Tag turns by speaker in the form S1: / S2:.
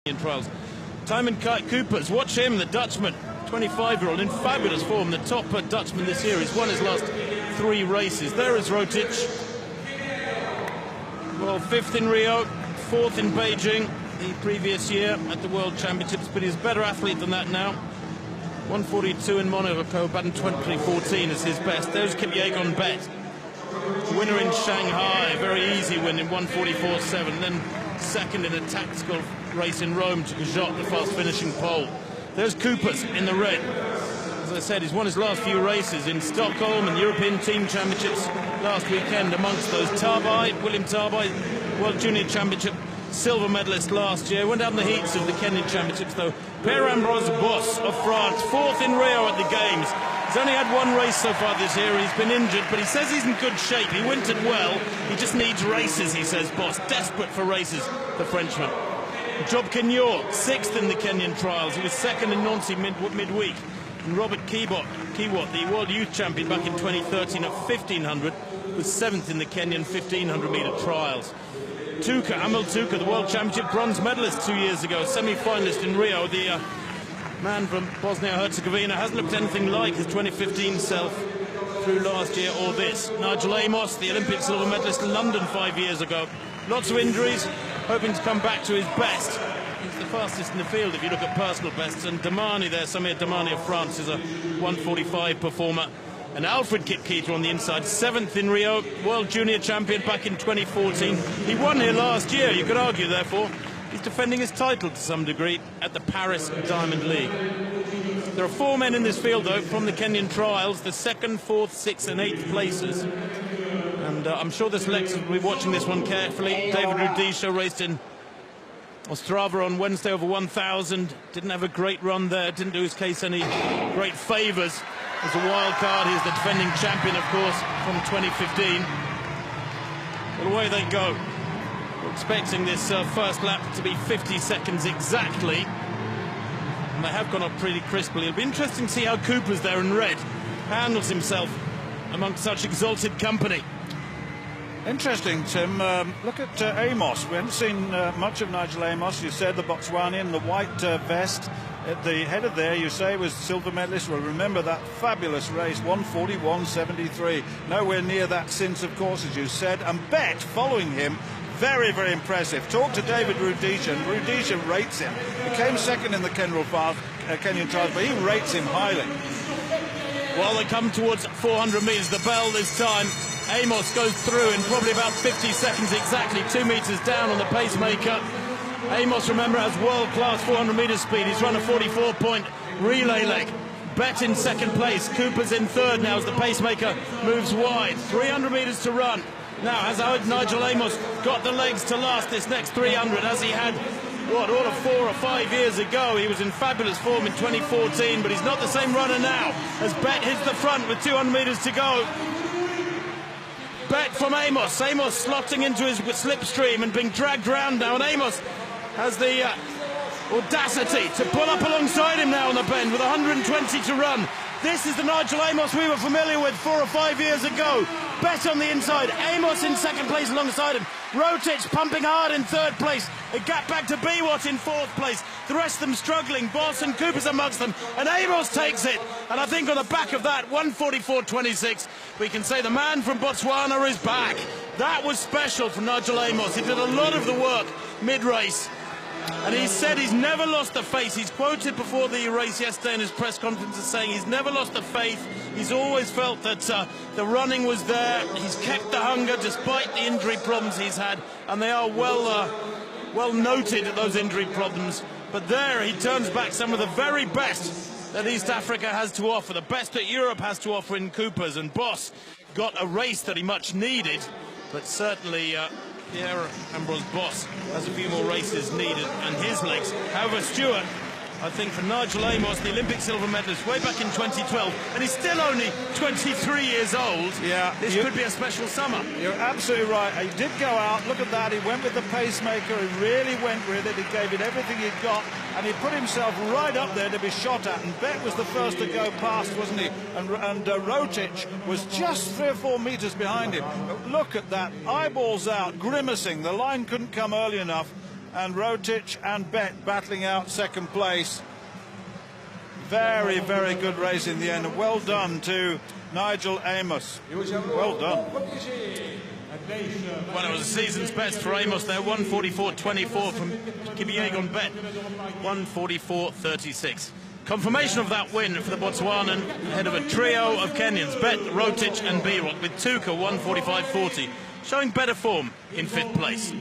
S1: Trials. Timon Kuipers, watch him, the Dutchman, 25-year-old in fabulous form, the top Dutchman this year. He's won his last 3 races. There is Rotic. Well, 5th in Rio, 4th in Beijing the previous year at the World Championships, but he's a better athlete than that now. 142 in Monaco, back in 2014 is his best. There's Kipyegon Bet, winner in Shanghai, very easy win in 144.7, then second in a tactical race in Rome to Gajot, the fast finishing pole. There's Kuipers in the red. As I said, he's won his last few races in Stockholm and European Team Championships last weekend. Amongst those, William Tabai, World Junior Championship silver medalist last year. Went down the heats of the Kenyan Championships though. Pierre-Ambroise Boss of France, 4th in Rio at the Games. He's only had 1 race so far this year. He's been injured, but he says he's in good shape. He wintered well. He just needs races, he says, Boss. Desperate for races, the Frenchman. Job Kenyor, 6th in the Kenyan trials. He was 2nd in Nancy midweek. And Robert Kiwot, the World Youth Champion back in 2013 at 1500, was 7th in the Kenyan 1500-meter trials. Amel Tuka, the World Championship bronze medalist 2 years ago, semi-finalist in Rio. The man from Bosnia-Herzegovina hasn't looked anything like his 2015 self through last year or this. Nijel Amos, the Olympic silver medalist in London 5 years ago. Lots of injuries, hoping to come back to his best. He's the fastest in the field if you look at personal bests. And Damani there, Samir Damani of France, is a 145 performer. And Alfred Kitkita on the inside, 7th in Rio, World Junior Champion back in 2014. He won here last year, you could argue, therefore. He's defending his title to some degree at the Paris Diamond League. There are 4 men in this field, though, from the Kenyan trials, the 2nd, 4th, 6th and 8th places. And I'm sure the selectors will be watching this one carefully. David Rudisha raced in Ostrava on Wednesday over 1,000. Didn't have a great run there, didn't do his case any great favours. As a wild card, he's the defending champion, of course, from 2015. But away they go. We're expecting this first lap to be 50 seconds exactly. And they have gone up pretty crisply. It'll be interesting to see how Kuipers there in red handles himself amongst such exalted company.
S2: Interesting, Tim. Look at Amos. We haven't seen much of Nijel Amos. You said the Botswanian, the white vest. At the head of there, you say, was silver medalist. Well, remember that fabulous race, 141.73. Nowhere near that since, of course, as you said. And Bet, following him, very, very impressive. Talk to David Rudisha, and Rudisha rates him. He came 2nd in the Kenyan trials, but he rates him highly.
S1: Well, they come towards 400 metres. The bell this time. Amos goes through in probably about 50 seconds exactly, 2 metres down on the pacemaker. Amos, remember, has world-class 400-metre speed. He's run a 44-point relay leg. Bet in 2nd place. Kuipers in 3rd now as the pacemaker moves wide. 300 metres to run. Now, has Nijel Amos got the legs to last this next 300 as he had, what, all of 4 or 5 years ago? He was in fabulous form in 2014, but he's not the same runner now as Bet hits the front with 200 metres to go. Bet from Amos. Amos slotting into his slipstream and being dragged around now, and Amos has the audacity to pull up alongside him now on the bend with 120 to run. This is the Nijel Amos we were familiar with 4 or 5 years ago. Bet on the inside, Amos in 2nd place alongside him. Rotic pumping hard in 3rd place. A gap back to Biwott in 4th place. The rest of them struggling. Boss and Kuipers amongst them. And Amos takes it. And I think on the back of that, 144.26, we can say the man from Botswana is back. That was special from Nijel Amos. He did a lot of the work mid-race. And he said he's never lost the faith. He's quoted before the race yesterday in his press conference as saying he's never lost the faith. He's always felt that the running was there. He's kept the hunger despite the injury problems he's had. And they are well noted at those injury problems. But there he turns back some of the very best that East Africa has to offer, the best that Europe has to offer in Kuipers. And Boss got a race that he much needed, but certainly Pierre-Ambroise Boss has a few more races needed, and his legs. However, Stewart, I think for Nijel Amos, the Olympic silver medalist way back in 2012, and he's still only 23 years old. Yeah, this could be a special summer.
S2: You're absolutely right. He did go out, look at that, he went with the pacemaker, he really went with it, he gave it everything he got, and he put himself right up there to be shot at, and Bet was the first to go past, wasn't he? And Rotic was just 3 or 4 metres behind him. Look at that, eyeballs out, grimacing, the line couldn't come early enough. and Rotic and Bet battling out second place. Very, very good race in the end. And well done to Nijel Amos. Well done.
S1: Well, it was a season's best for Amos there. 1:44.24 from Kipyegon Bet. 1:44.36. Confirmation of that win for the Botswanan ahead of a trio of Kenyans, Bet, Rotic and B-Rock, with Tuka 1:45.40, showing better form in fifth place.